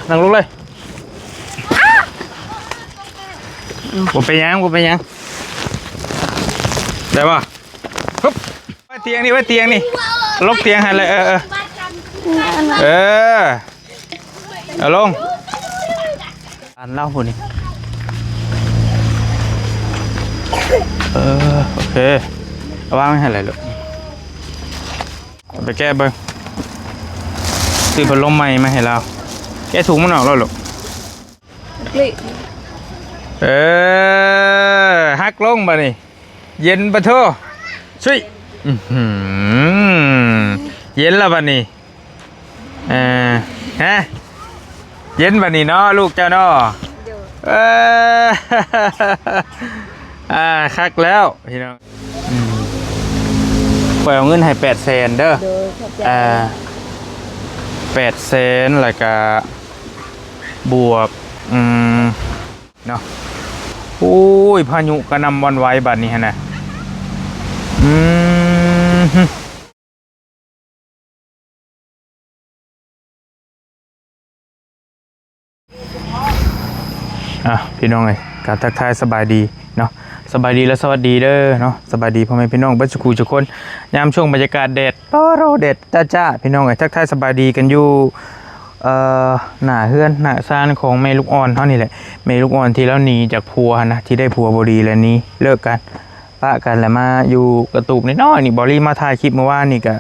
นั่งลงเลยบ่ไปยังได้ป่ะฮึบไว้เตียงนี่ลกเตียงให้เลยเอาลงอันเล่าคนนี้โอเคเอาวางให้อะไรลูกไปแก้เบิ้งซื้อพัดลมใหม่มาให้เราแก้ถุงมันออกแล้วลูกฮักลงบ่นี่เย็นปะโถช่วยเย็นแล้วบ่นี่ฮะเย็นบ่นี่เนาะลูกเจ้าเนาะคักแล้วพี่น้องปล่อยเอาเงินให้800,000เด้อ800,000แล้วก็บวกเนาะโอ้ยพายุกระนำวันไว้บัดนี้ฮะนะพี่น้องเลยการทักทายสบายดีเนาะสบายดีและสวัสดีเด้อเนาะสบายดีพ่อแม่พี่น้องเบิ้ลสุขุทุกคนยามช่วงบรรยากาศเด็ดเด็ดจ้าพี่น้องเลยทักทายสบายดีกันอยู่หน้าเฮือนหน้าซ่านของแม่ลูกอ่อนเท่านี้แหละแม่ลูกอ่อนที่แล้วหนีจากผัวนะที่ได้ผัวบดีแล้วนี้เลิกกันปะกันแล้วมาอยู่กระตูบน้อยนี่บอลี่มาถ่ายคลิปเมื่อวานนี่ก็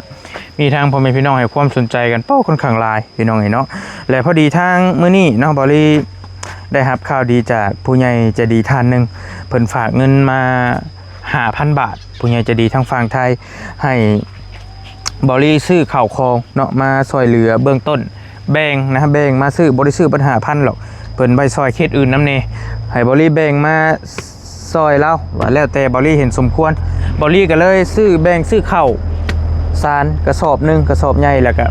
มีทางพ่อแม่พี่น้องให้ความสนใจกันค่อนข้างหลายพี่น้องเนาะและพอดีทางมื้อนี้เนาะบอลี่ได้รับข่าวดีจากผู้ใหญ่ใจดีท่านหนึ่งเพิ่นฝากเงินมา5,000 บาทผู้ใหญ่ใจดีทางฝั่งไทยให้บอลี่ซื้อข้าวของเนาะมาซอยเหลือเบื้องต้นแบ่งนะแบ่งมาซื้อบริซื้อปัญหาพันหรอกเพิ่นใบซอยเขตอื่นน้ำเนให้บริแบ่งมาซอยเราว่าแล้วแต่บริเห็นสมควรบริก็เลยซื้อแบ่งซื้อข้าวสารกระสอบหนึ่งกระสอบใหญ่แล้วก็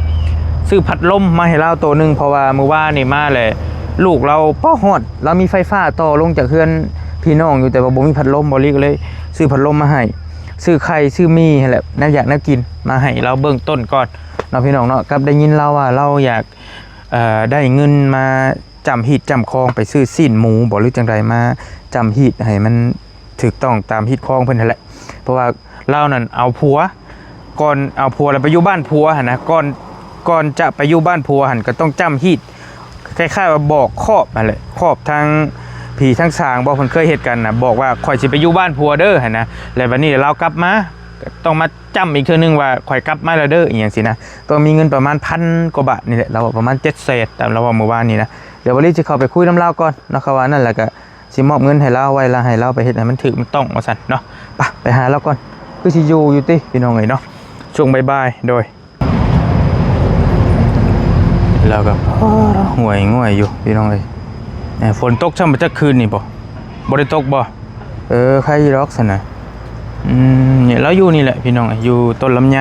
ซื้อพัดลมมาให้เราตัวหนึ่งเพราะว่ามื้อวานนี่มาเลยลูกเราป้อฮอดเรามีไฟฟ้าต่อลงจากเฮือนพี่น้องอยู่แต่ว่าบ่มีพัดลมบริก็เลยซื้อพัดลมมาให้ซื้อไข่ซื้อมีให้แหละน่าอยากน่ากินมาให้เราเบื้องต้นก่อนเนาะพี่น้องเนาะกับได้ยินเราว่าเราอยากได้เงินมาจำฮีดจำคลองไปซื้อสิ้นหมูบอกหรือจังไรมาจำฮีดให้มันถูกต้องตามฮีดคลองเพิ่นนั่นแหละเพราะว่าเรานั่นเอาผัวก่อนเอาผัวแล้วไปอยู่บ้านผัวหั่นนะก่อนจะไปอยู่บ้านผัวหั่นก็ต้องจำฮีดคล้ายๆว่าบอกครอบนั่นแหละครอบทางผีทั้งสางบอกเพิ่นเคยเฮ็ดกันนะบอกว่าข่อยสิไปอยู่บ้านผัวเด้อหั่นนะแล้วบัดนี้เรากลับมาต้องมาจำอีกเทื่อนึงว่าข่อยกลับมาแล้วเด้ออย่างสินะต้องมีเงินประมาณ1,000 กว่าบาทนี่แหละเราประมาณ700,000ตามเราว่าเมื่อวานนี้นะเดี๋ยววันนี้จะเข้าไปคุยน้ำเล่าก่อนนะครับว่านั่นแหละก็สิมอบเงินให้เราไว้ละให้เราไปเฮ็ดให้มันถึกมันต้องว่าซั่นเนาะไปหาเราก่อนคือสิอยู่ติพี่น้องเอ้ยเนาะช่วงบ่ายๆโดยเราก็ห่วยง่วยอยู่พี่น้องเอ้ยฝนตกช่ำบ่จักคืนนี่บ่ได้ตกบ่ใครร็อกซั่นน่ะเนี่ยเราอยู่นี่แหละพี่น้องอยู่ต้นลำไย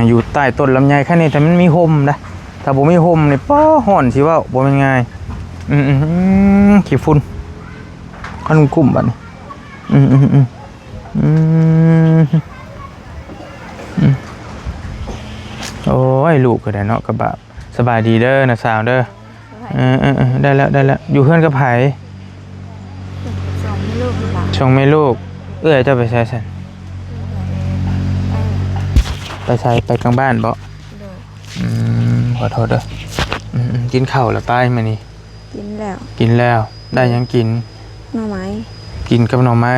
อยู่ใต้ต้นลำไยแค่นี้แต่มันมีห่มนะถ้าบ่มีห่มนี่ป้อห่อนสิว่าบ่เป็นไงขี้ฝุ่นขนมกุ้มบัดนี้โอ้ยลูกก็ได้เนาะกระบะสบายดีเด้อนะสาวเด้อได้แล้วอยู่เพื่อนกับไผชงไม่ลูกจะไปใช้สันไปใช้ไปกลางบ้านบ่ขอโทษเด้อกินข้าวแล้วป้ายมานี่กินแล้วได้ยังกินหน่อไม้กินกับหน่อไม้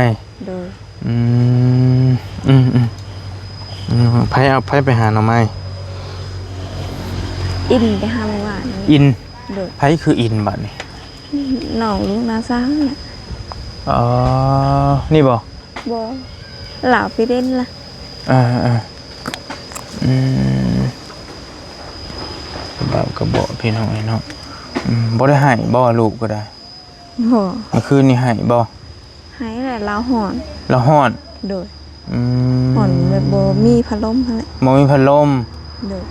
ไผไปหาหน่อไม้อินไปหาเมื่อวานอินไผคืออินบัดนี่หนองลุงนาซ้างเนี่ยนี่บ่หล่าไปเล่นละบ่าวกระบอกพี่น้องไอ้น้องบ่ได้ให้บ่ลูกก็ได้เมื่อคืนนี่ให้บ่ให้แหละเราห่อนโดยห่อนแบบบ่มีพัดลมนั่นแหละบ่มีพัดลมโดย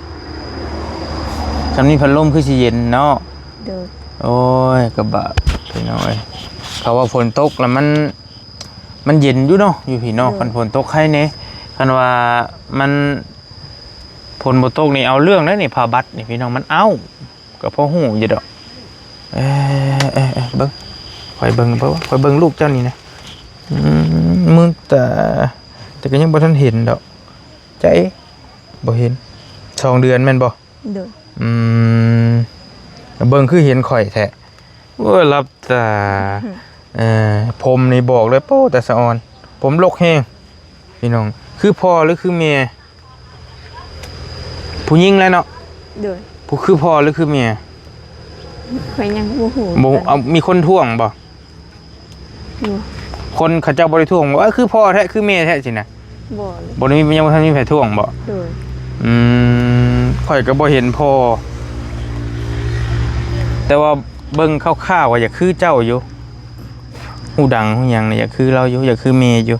จำนี้พัดลมคือสิเย็นเนาะโดยโอ้ยกระบะพี่น้องเอ้ยเขาว่าฝนตกแล้วมันเย็นอยู่เนาะอยู่พี่น้องฝนตกให้เน่คันว่ามันฝนบ่ตกนี่เอาเรื่องแล้วนี่พาบัดนี่พี่น้องมันเอา กับพ่อหูอยู่ดอกเบิ้งคอยเบิ้งเพราะว่าคอยเบิ้งลูกเจ้านี่นะมึงแต่ก็ยังบ่ทันเห็นดอกใจบ่เห็น2 เดือนแม่นบ่ โดย เบิ่งคือเห็นข่อยแท้ว่ารับตาผมนี่บอกเลยโป้แต่สะออนผมลกแห้งพี่น้องคือพ่อหรือคือเมียผู้หญิงแล้วเนาะ โดย ผู้คือพ่อหรือคือเมีย ข่อยยังบ่ฮู้ บ่เอามีคนท่วงบ่ อยู่ คนเขาเจ้าบ่ได้ท่วงว่าคือพ่อแท้คือเมียแท้สินะ บ่เลย บ่ได้มียังบ่ทันมีไผท่วงบ่ โดย ข่อยก็บ่เห็นพ่อแต่ว่าเบิ่งคร่าวๆว่าอยากคือเจ้าอยู่หูดังหูหยังนี่อยากคือเราอยู่อยากคือเมียอยู่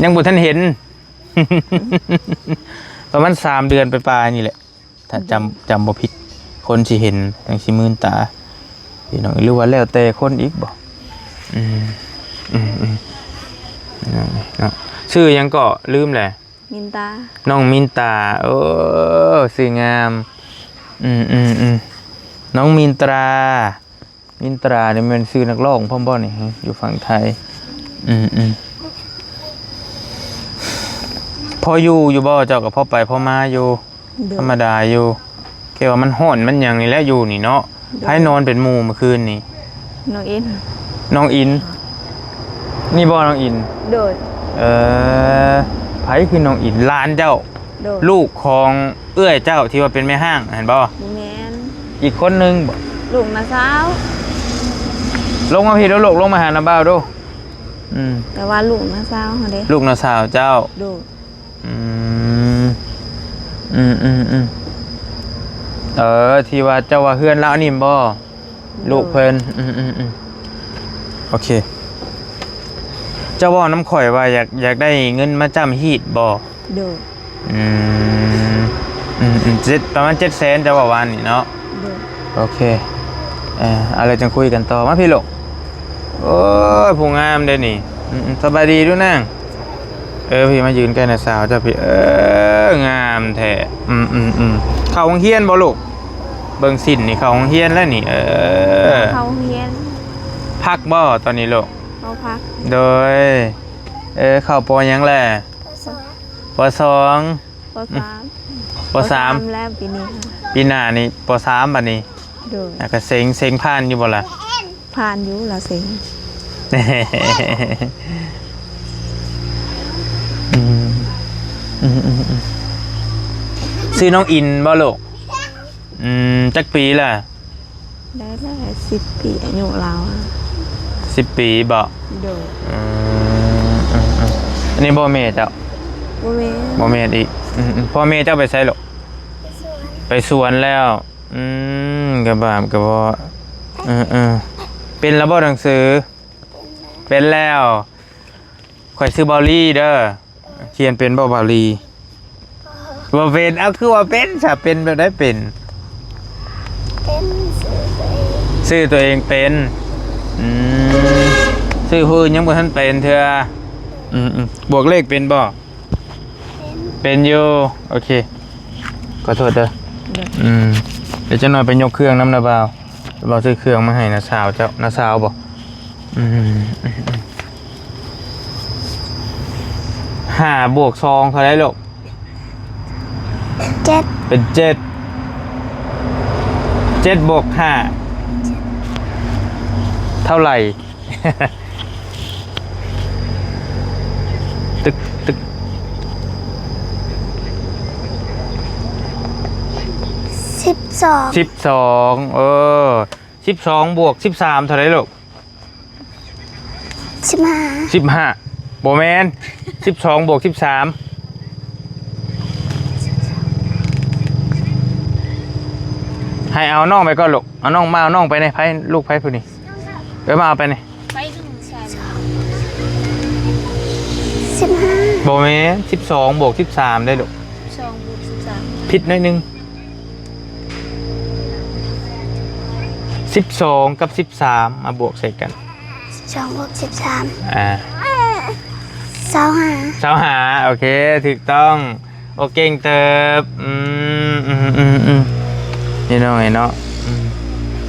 ยังบ่ทันเห็น ประมาณ3 เดือนไปปลายนี่แหละถ้าจำบ่ผิดคนสิเห็นจังสิมื่นตาพี่น้องหรือว่าแล้วแต่คนอีกบ่เนาะชื่อยังก็ลืมแหละ มินตา น้องมินตาโอ้สวยงามน้องมินตราเนี่ยมันชื่อนักร้องพ่อมบ่นี่อยู่ฝั่งไทยพออยู่บ่เจ้ากับพ่อไปพ่อมาอยู่ โดย ธรรมดาอยู่แค่ว่ามันห้อนมันหยังนี่แหละอยู่นี่เนาะไผนอนเป็นหมู่เมื่อคืนนี่ น้องเอ็น น้องอินนี่บ่น้องอิน โดย ไผคือน้องอินหลานเจ้า โดย ลูกของเอื้อยเจ้าที่ว่าเป็นแม่ห้างเห็นบ่ บ่แม่น อีกคนนึงบ่ ลูกน้าสาว ลงมาพี่แล้วลงมาหาน้าบ่าวดูแต่ว่าลูกน้าสาวเฮาเด้ ลูกน้าสาวเจ้า โดย ที่ว่าเจ้าว่าเฮือนแล้วนี่บ่ลูกเพิ่นโอเคเจ้าว่าน้ำข่อยว่าอยากได้เงินมาจำฮีดบ่ โดย ประมาณ700,000จะว่าวันนี่เนาะ โดย โอเคอะไรจังคุยกันต่อมาพี่ลูกโอ้ยผู้งามเด้นี่สบายดีด้วยนางพี่มายืนใกล้น้าสาวเจ้าพี่งามแท้เข้าโรงเรียนบ่ลูกเบิ่งสินนี่เข้าโรงเรียนแล้วนี่เขาเฮียน พักบ่ตอนนี้ลูก เขาพัก โดยเข้าปอยังแหละปสอง ป .3 ป .3 แล้วปีนี้ค่ะ ปีหน้านี่ป .3 บัดนี้ โดย ก็เซ็งผ่านอยู่บ่ล่ะ ผ่านอยู่ละเสิง ชื่อน้องอินบ่ลูกจักปีล่ะ ได้แล้ว10 ปีอายุเราอะ 10 ปีบ่ โดย อันนี้บ่แม่เจ้า บ่แม่น บ่แม่อีกพ่อแม่เจ้าไปไสลูกไปสวนแล้วก็บาปก็บ่เป็นแล้วบ่หนังสือเป็นแล้วข่อยซื้อบอลลี่เด้อเขียนเป็นบ่บอลลี่บ่เป็นเอาคือว่าเป็นถ้าเป็นแบบได้เป็นซื้อตัวเองเป็นซื้อผู้อื่นยังบ่ทันเป็นเทื่อบวกเลขเป็นบ่เป็นอยู่โอเคขอโทษเด้อเดี๋ยวจะหน่อยไปยกเครื่องน้ำนาบ่าวเราซื้อเครื่องมาให้นะสาวเจ้านะสาวบ่5 บวก 2เท่าไรลูก 7 เป็น7 7 บวก 5เท่าไหร่ ตึก 12 1212 บวก 13เท่าไรลูก 15 15บ่แม่น12 บวก 13ให้เอาน้องไปก่อนลูกเอาน้องไปในไผลูกไผผู้นี้มาเอาไปนี่ ไปถึงใช่ 15 บ่แม่น12 บวก 13ได้ลูก 2 บวก 13 ผิดหน่อยนึง12 กับ 13มาบวกใส่กัน 2บวก13 25 25โอเคถูกต้องโอเก่งเติบ นี่น้อยเนาะ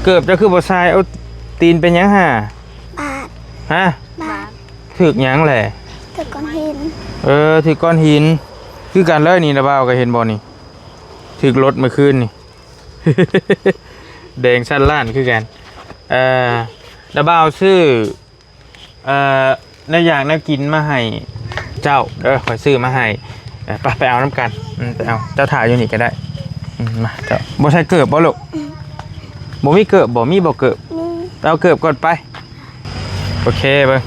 เกือบจะคือบ่ทรายเอาตีนเป็นหยังห่า บาท ฮะ บาท ถึกหยังแหละ ตึกก้อนหิน ถึกก้อนหินคือกันเลยนี่นะบ่าวก็เห็นบ่นี่ถึกรถเมื่อคืนนี่ แดงชั้นล้านคือกันนะบ่าวซื้อในอย่างน่ากินมาให้เจ้าขอยซื้อมาให้ไปเอาน้ำกันไปเอาเจ้าถ่ายอยู่นี่ก็ได้มาเจ้าบ่ใช่เกิบบ่ลูกบ่มีเกิบบ่มีบ่เกิบ นี่ เอาเกิบก่อนไปโอเคเบิ่ง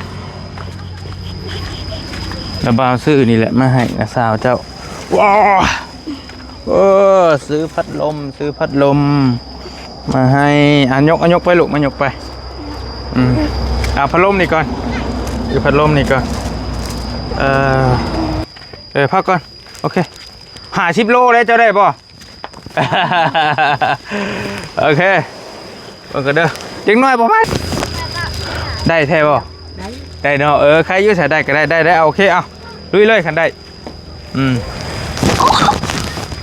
แล้วบ่าวซื้อนี่แหละมาให้สาวเจ้าว้าวซื้อพัดลมมาให้ยกไปลูกมายกไปเอาพัดลมนี่ก่อนดูพัดลมนี่ก่อนพักก่อนโอเค50 โลได้เจ้าได้ป่ะ โอเคโอเคเด้อเด็กน้อยบ่มาได้แท้บ่ได้เนาะใครอยู่ใส่ได้ก็ได้โอเคเอาลุยเลยคันได้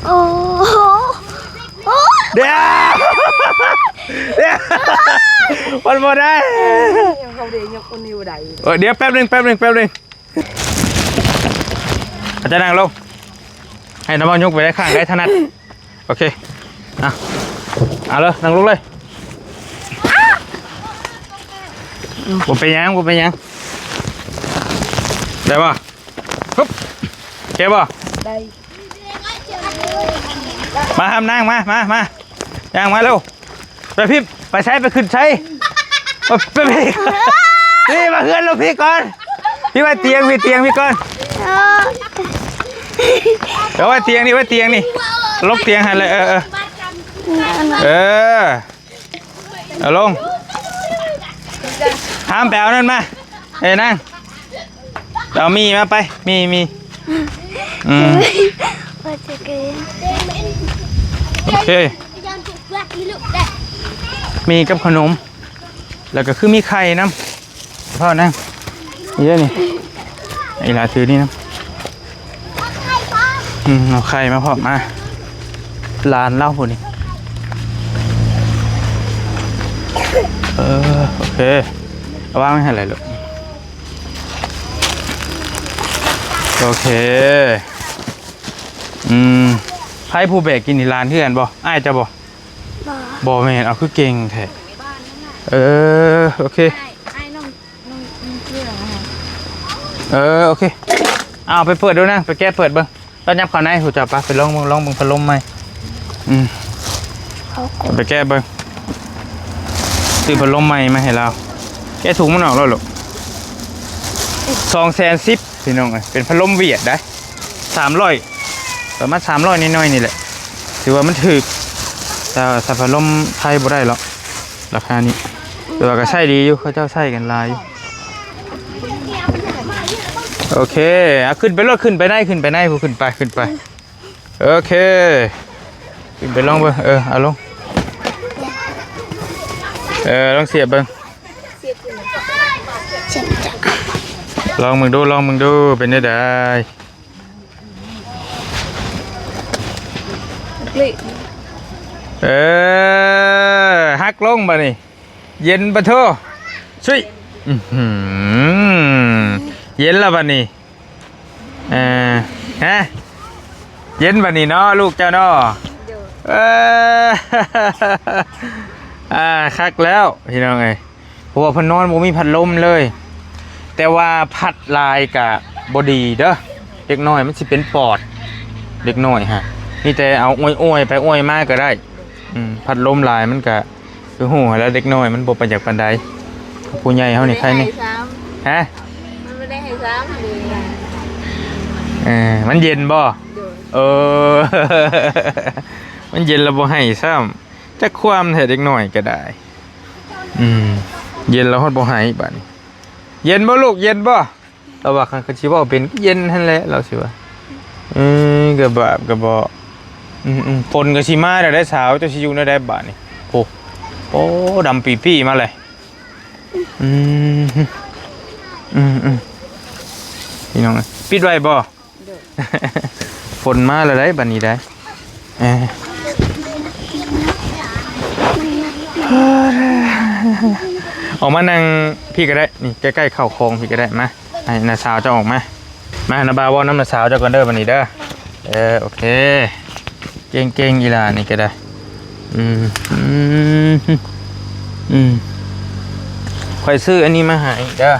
โอ้โหโอ้ เดี๋ยวมันบ่ได้ยังเขาเรียนยังคนนิวใด เดี๋ยวแป๊บนึงอาจารย์นั่งลงให้น้ำมันยกไปได้ข้างได้ถนัดโอเคเอาเลยนั่งลงเลยบ่ไปยังได้ป่ะฮึบโอเคป่ะ ได้ มาทำนั่งมาย่างมาเร็วไปพี่ไปใช้ไปขึ้นใช้ไปพี่มาเฮือนลูกพี่ก่อนพี่ไว้เตียงพี่ก่อนเดี๋ยวไว้เตียงนี่ลบเตียงให้เลยเอาลงห้ามแปลวนั่นมานั่งเอามีมาไปมีว่าจะเกิน โอเคมีกับขนมแล้วก็คือมีไข่น้ำพ่อนั่งเยอะนี่ไอ้ลาถือนี่น้ำเอาไข่มาพอมาลานเล่าพวกนี้โอเคเอาว่างไม่ให้อะไรหรอกโอเคไพ่ผู้แบกกินที่ร้านเพื่อนบ่อ้ายจะบ่บ่แม่นเอาคือเก่งแท้โอเคไอ้น้องเชื่อ โอเคเอาไปเปิดดูนะไปแก้เปิดเบิ่งตอนยับข้างในหูจับปะไปลองเบิ่งพัดลมไหมไปแก้เบิ่งซื้อพัดลมใหม่มาให้เราแก้ถุงมันออกแล้วหรอ210,000พี่น้องเป็นพัดลมเวียดได้300ประมาณ300น้อยๆนี่แหละถือว่ามันถูกแต่สับพัดลมไทยบ่ได้หรอกราคานี้แต่ว่าก็ใช้ดีอยู่เขาเจ้าใช้กันลายอยู่โอเคขึ้นไปรถขึ้นไปไหนผู้ขึ้นไปโอเคขึ้นไปลองเบิ่งเอาลงลองเสียบเบิ่ง เจ็บจัง ลองมึงดูเป็นได้ฮักลงมานี่เย็นปะโถช่วยเย็นแล้วบัดนี้ฮะเย็นบัดนี้เนาะลูกเจ้าเนาะคักแล้วพี่น้องเอ้ยเพราะว่าพนอนบ่มีพัดลมเลยแต่ว่าพัดลายกะบดีเด้อเด็กน้อยมันสิเป็นปอดเด็กน้อยฮะนี่แต่เอาอ้อยไปอ้อยมากก็ได้พัดลมลายมันกะคือหูแล้วเด็กน้อยมันบ่ประหยัดปานใดผู้ใหญ่เฮานี่ใครนี่ฮะมันไม่ได้ให้ซ้ำเลย มันเย็นบ่มันเย็นแล้วบ่ให้ซ้ำจักความแท้เด็กน้อยก็ได้เย็นแล้วฮอดบ่ให้บัดนี้เย็นบ่ลูกเย็นบ่เราว่าคันสิว่าเป็นเย็นหั่นแหละเราสิว่าก็แบบก็บ่ฝนก็สิมาได้สาวเจ้าสิอยู่ได้บาดนี้โอ้ดำปีๆมาเลยพี่น้องปิดไว้บ่ฝนมาแล้วได้บัดนี้ได้ ออกมานั่งพี่ก็ได้นี่ใกล้ๆเข่าโค้งพี่ก็ได้มาให้น้าสาวเจะออกมานาบาวว่าน้ำน้าสาวเจ้าก่อนเด้อวันนี้เด้อโอเคเก่งๆอีหล่านี่ก็ได้ค่อยซื้ออันนี้มาให้เด้อ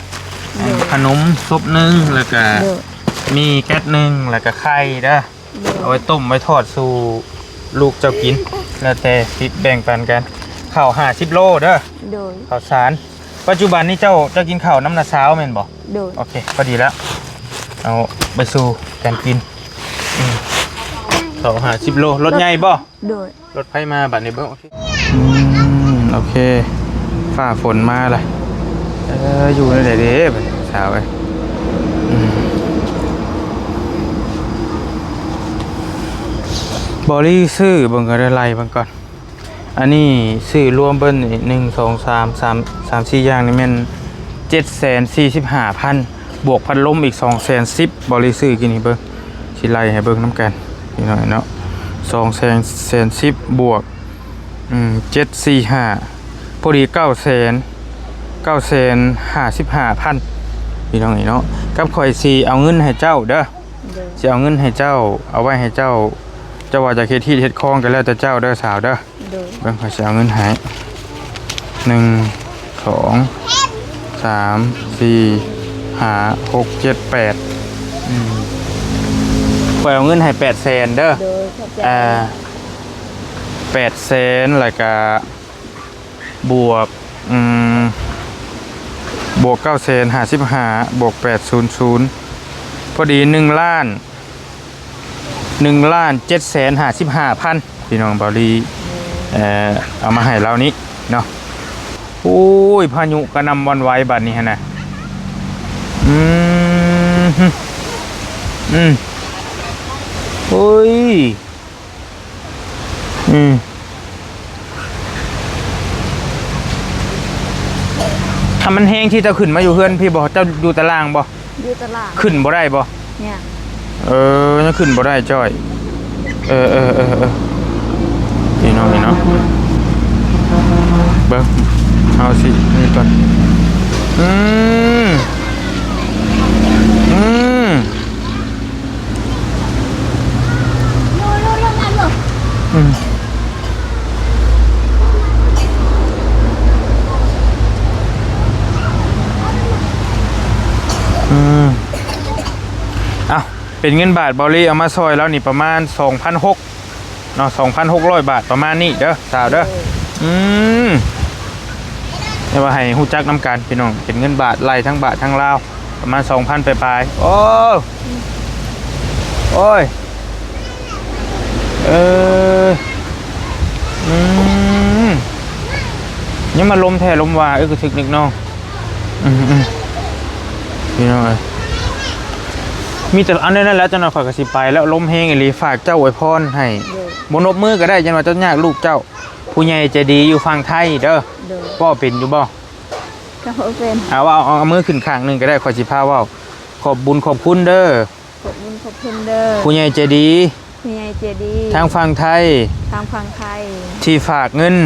ขนมซุปนึงแล้วก็มีแก๊สนึงแล้วก็ไข่เด้อเอาไว้ต้มไว้ทอดสู่ลูกเจ้ากินแล้วแต่คิดแบ่งปันกันข้าว50 โลเด้อข้าวสารปัจจุบันนี้เจ้ากินข้าวน้ำน้าสาวแม่นบ่โอเคพอดีแล้วเอาไปสู่การกินข้าว50 โลรถใหญ่บ่รถไฟมาบัดนี้เบิ่งโอเคโอเคฟ้าฝนมาเลยอยู่ในไหนเด้บัดนี้สาวเอ้ยบอรี่ซื้อเบิ่งกันได้ไล่บางก่อนอันนี้ซื้อรวมเบิ้ล1 2 3 4อย่างนี่แม่น745,000บวกพัดลมอีก210,000บอรี่ซื้อกินนี่เบิ่งสิไล่ให้เบิ่งน้ำกันพี่น้อยเนาะ210,000บวก745พอดี955,000พี่น้องนี่เนาะกับข่อยสิเอาเงินให้เจ้าเด้อสิเอาเงินให้เจ้าเอาไว้ให้เจ้าว่าจะเฮ็ดที่เฮ็ดคลองกันแล้วแต่เจ้าเด้อสาวเด้อเบิ่งข่อยสิเอาเงินให้1 2 3 4 5 6 7 8ข่อยเอาเงินให้800,000เด้อ800,000แล้วก็บวก955,000บวก800พอดี1,755,000พี่น้องบาลีเอามาให้เรานี้เนาะโอ้ยพายุกระนำวันไหวบัดนี้ฮะนะโอ้ยถ้ามันแห้งที่จะขึ้นมาอยู่เพื่อนพี่บอกเจ้าอยู่ตารางบ่อยู่ตารางขึ้นบ่ได้บ่เนี่ยยังขึ้นบ่ได้จ้อยนี่เนาะเบิ่งเอาสินี่ก่อนเป็นเงินบาทบอลลี่เอามาซอยแล้วนี่ประมาณ 2,600 เนาะ 2,600 บาทประมาณนี้เด้อสาวเด้อเดี๋ยวว่าให้ฮู้จักน้ำกันพี่น้องเป็นเงินบาทไล่ทั้งบาททั้งลาวประมาณ 2,000 ปลายๆโอ้ยยังมาลมแท้ลมว่าก็ถึกนึกน้องพี่น้องมีแต่อันนั้นแล้วเจ้าหน้าข่อยก็สิไปแล้วล้มแห้งอีหลีฝากเจ้าอวยพรให้บ่นบมือก็ได้จังว่าเจ้ายากลูกเจ้าผู้ใหญ่ใจดีอยู่ฝั่งไทยเด้อบ่เป็นอยู่บ่ก็เป็นเอามือขึ้นข้างนึงก็ได้ข่อยสิพาเว้าขอบบุญขอบคุณเด้อขอบบุญขอบคุณเด้อผู้ใหญ่ใจดีทางฝั่งไทยที่ฝากเงิน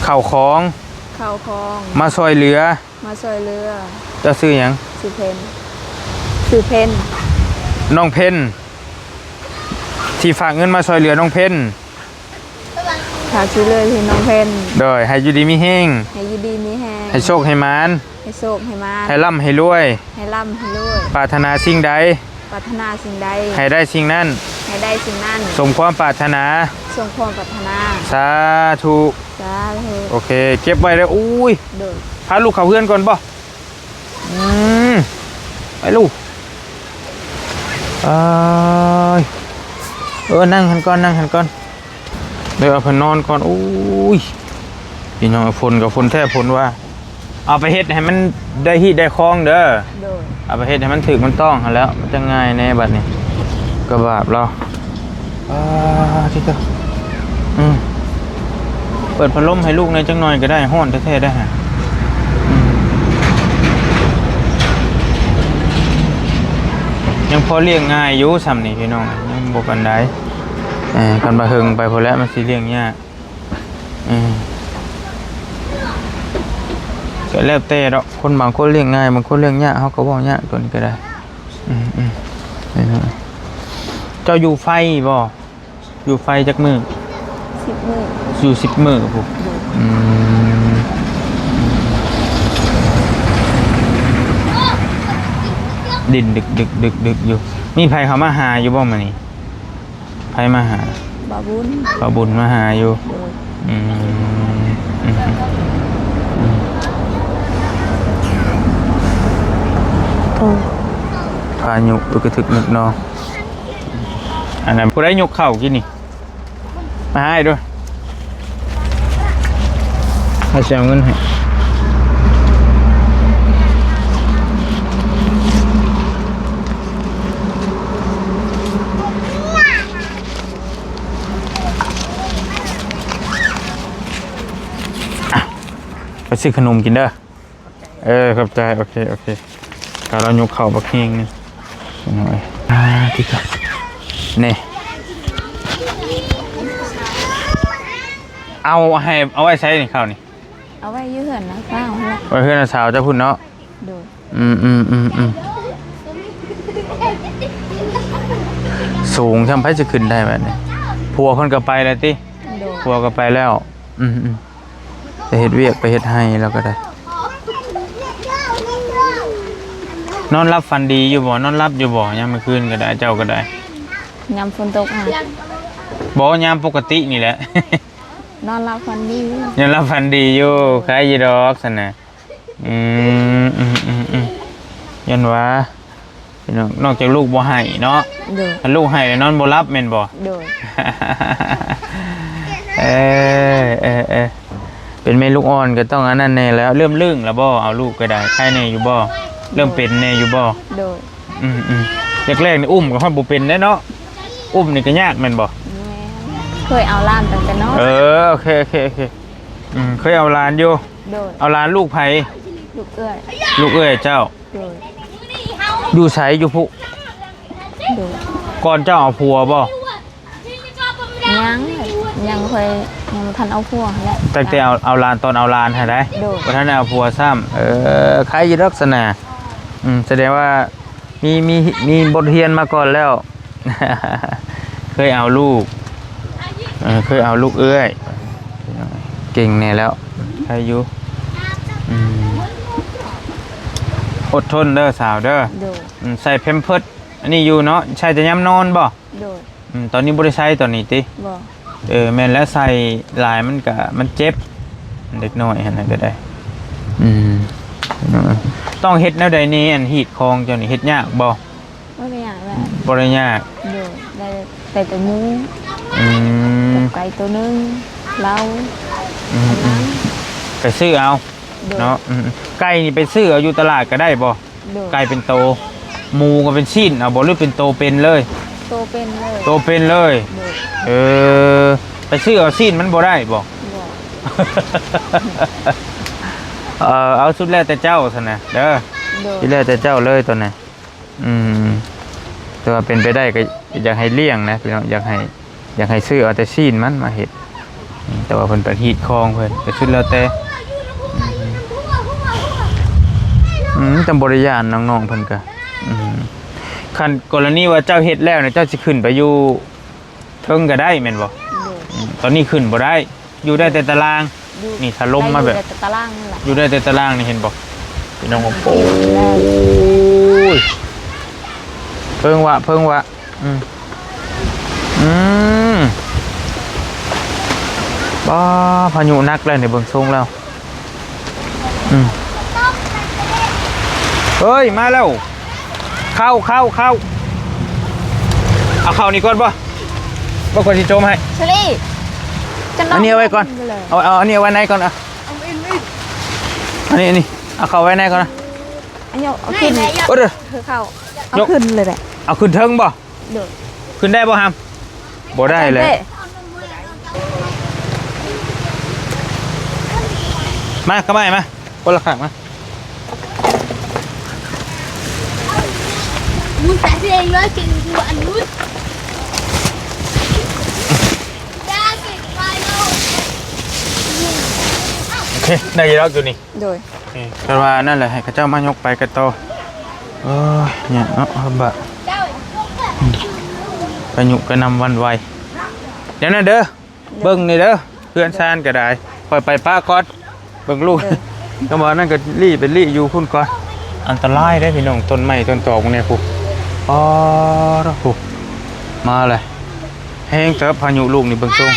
เข้าของมาซอยเหลือจะซื้อหยังซื้อเพนน้องเพนที่ฝากเงินมาซอยเหลือน้องเพนฝากซื้อเลยที่น้องเพนโดยให้อยู่ดีมีแห้งให้โชคให้มานให้ร่ำให้รวยปรารถนาสิ่งใดให้ได้สิ่งนั้นสมความปรารถนาสาธุโอเคเก็บไว้เลยอุ้ยพาลูกเขาเพื่อนก่อนป่ะไปลูกนั่งหันก่อนเดี๋ยวเอาไปนอนก่อนอุ้ยพี่น้องฝนกับฝนแท้ฝนว่าเอาไปเฮ็ดให้มันได้ฮีได้คล้องเด้อเอาไปเฮ็ดให้มันถึกมันต้องแล้วมันจะง่ายแน่บัดนี้กระบาบเราที่เจ้าเปิดพัดลมให้ลูกในจังหน่อยก็ได้ห้อนแท้ๆได้ฮะยังพอเลี้ยงง่ายอยู่ซ้ำนี่พี่น้องยังบ่ปานใดกันบะเฮิงไปพอแล้วมันสิเลี้ยงยาก ก็แล้วแต่ดอกคนบางคนเลี้ยงง่ายบางคนเลี้ยงยากเขาก็บอกยากตัวนี้ก็ได้นี่นะเจ้าอยู่ไฟบ่อยู่ไฟจักมือ 10 มื้อ อยู่10 มื้อปุ๊บดินดึกอยู่มีไผเขามาหาอยู่บ่มื้อนี้ไผมาหา บาบุญ ป้าบุญมาหาอยู่ โดย โอ้พายุดูกระถึกนึกนองอันนั้นผู้ได้ยกเข่ากินนี่มาให้ด้วยให้เสียเงินให้ไปซื้อขนมกินเด้อขอบใจโอเคการเรายกเข่าบักเฮงนี่หน่อยที่กันนี่เอาไว้ใช้นี่ข้าวนี่ เอาไว้ยืนนะข้าวให้ ไว้เพื่อนสาวเจ้าพุ่นเนาะ โดย สูงทำให้จะขึ้นได้แบบนี้ผัวคนก็ไปแล้วติ โดย ผัวก็ไปแล้วไปเฮ็ดเวียกไปเฮ็ดให้แล้วก็ได้นอนรับฟันดีอยู่บ่นอนรับอยู่บ่ยามมื้อคืนก็ได้เจ้าก็ได้ ยามฝนตกบ่ยามปกตินี่แหละ นอนหลับฝันดี ยังรับฟันดีอยู่คล้ายยีดอกสันนะยันว่าพี่น้องนอกจากลูกบ่ให้เนาะ โดย ถ้าลูกให้แล้วนอนบ่รับแม่นบ่ โดย เป็นแม่ลูกอ่อนก็ต้องอันนั้นแน่แล้วเริ่มลึ่งแล้วบ่เอาลูกก็ได้ใครแน่อยู่บ่เริ่มเป็นแน่อยู่บ่ โดย แรกๆนี่อุ้มก็ค่อยบ่เป็นแน่เนาะอุ้มนี่ก็ยากแม่นบ่ แม่เคยเอาล้านตั้งแต่น้อย โอเคเคยเอาหลานอยู่ โดย เอาหลานลูกไผ ลูกเอ้ย ลูกเอ้ยเจ้า โดย อยู่ไสอยู่พุ โดย ก่อนเจ้าเอาผัวบ่ ยังเคยยังทันเอาพวกแหละ ตั้งแต่เอาลานตอนเอาลานหาได้ โดย บ่ทันได้เอาผัวซ้ำใครอยู่ลักษณะแสดงว่ามีบทเรียนมาก่อนแล้ว เคยเอาลูกเคยเอาลูกเอ้ยเก่งแน่แล้วใครอยู่อดทนเด้อสาวเด้อ โดย ใส่แพมเพิร์สอันนี้อยู่เนาะใช้แต่ย้ำนอนบ่ โดย ตอนนี้บ่ได้ใช้ตอนนี้ติ บ่ แม่นแล้วใส่ลายมันเจ็บเด็กน้อยหั่นน่ะก็ได้ต้องเฮ็ดแนวใดนี่อันฮีดคองเจ้านี่เฮ็ดยากบ่ ไม่ได้อย่างแหละ บ่ได้ยาก โดยได้แต่ตัวหมู ม ไก่ตัวนึงเรา ไปซื้อเอา โดย เนาะไก่นี่ไปซื้อเอาอยู่ตลาดก็ได้บ่ โดย ไก่เป็นโตหมูก็เป็นชิ้นเอาบ่หรือเป็นโตเป็นเลย โตเป็นเลย โตเป็นเลย โดย ไปซื้อเอาชิ้นมันบ่ได้บ่ บ่ เอาสุดแล้วแต่เจ้าซั่นน่ะเด้อ โดย ที่แล้วแต่เจ้าเลยตัวนี้แต่ว่าเป็นไปได้ก็อยากให้เลี้ยงนะพี่น้องอยากให้ซื้อเอาแต่ซีนมันมาเฮ็ดแต่ว่าเพิ่นประฮีดคองเพิ่นก็สุดแล้วแต่จำบริยานน้องๆเพิ่นก็คันกรณีว่าเจ้าเฮ็ดแล้วเนี่ยเจ้าสิขึ้นไปอยู่เทิงก็ได้แม่นบ่ โดย ตอนนี้ขึ้นบ่ได้อยู่ได้แต่ตาราง นี่ถ้าลมมาแบบ ได้อยู่แต่ตารางนั่นแหละ อยู่ได้แต่ตารางนี่เห็นบ่พี่น้องบอกโอ้ยเพิ่งวะบ้าพายุนักเลยในเบิ่งทรงแล้วเฮ้ยมาแล้วเข้าเอาเข้านี่ก่อนบ่ก่อนสิโจมให้ เชลี่จะ อันนี้เอาไว้ก่อน เลย เอาอันนี้เอาไว้ไหนก่อนอ่ะอันนี้เอาเข้าไว้ไหนก่อนนะ อันนี้เอาขึ้น โอ้เด้อ คือเข้าเอาขึ้นเลยแหละ เอาขึ้นเทิงบ่ โดย ขึ้นได้บ่ฮัมบ่ได้เลยมาเข้ามาคนละข้างมา มึงแต่เองเลยกินกูอันนู้นยาเก็บไปแล้ว โอเคได้แล้วอยู่นี่ โดย โอเค แต่ว่านั่นแหละให้เขาเจ้ามายกไปกันโตโอ้ยเนี่ยเนาะบะกระยุกกระนำวันไวเดี๋ยวนะเด้อเบิ่งนี่เด้อเพื่อนซานก็ได้คอยไปป้าก่อนเบิ่งลูกก็บอกนั่นก็รีเป็นรีอยู่พุ่นก่อนอันตรายได้พี่น้องต้นไม้ต้นตอกเนี่ยปุ๊บอ๋อแล้วปุ๊บมาเลยแห้งเติบพายุลูกนี่เบิ่งทรง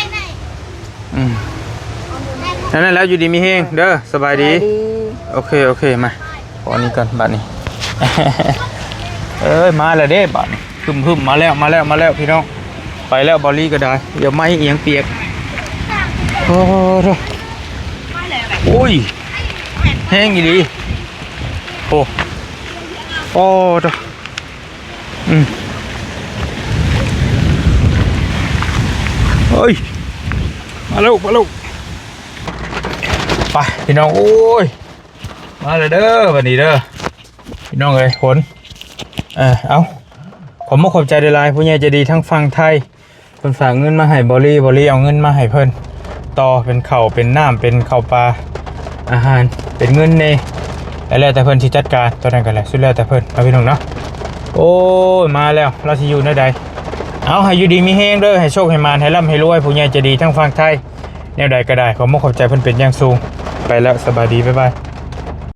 นั่นแล้วอยู่ดีมีแห้งเด้อสบายดีโอเคมาขออันนี้ก่อนบัดนี้ เอ้ยมาแล้วเด้บัดนี้พึ่มมาแล้วพี่น้องไปแล้วบอลลี่ก็ได้เดี๋ยวไม้เอียงเปียกโอ้ยแห้งอีหลีโอ้เด้อเฮ้ยมาแล้วไปพี่น้องโอ้ยมาเลยเด้อวันนี้เด้อพี่น้องเอ้ยผลเอาผมขอบใจในไลน์ผู้ใหญ่ใจดีทั้งฝั่งไทยเพิ่นฝากเงินมาให้บอลลี่เอาเงินมาให้เพิ่นต่อเป็นข้าวเป็นน้ำเป็นข้าวปลาอาหารเป็นเงินเน่แล้วแต่เพิ่นที่จัดการตัวนั้นกันแหละสุดแล้วแต่เพิ่นเอาพี่น้องเนาะโอ้ยมาแล้วเราสิอยู่ในใดเอาให้อยู่ดีมีแฮงเด้อให้โชคให้มานให้ร่ำให้รวยผู้ใหญ่ใจดีทั้งฝั่งไทยแนวใดก็ได้ขอบใจเพิ่นเป็นอย่างสูงไปแล้วสบายดีบ๊ายบาย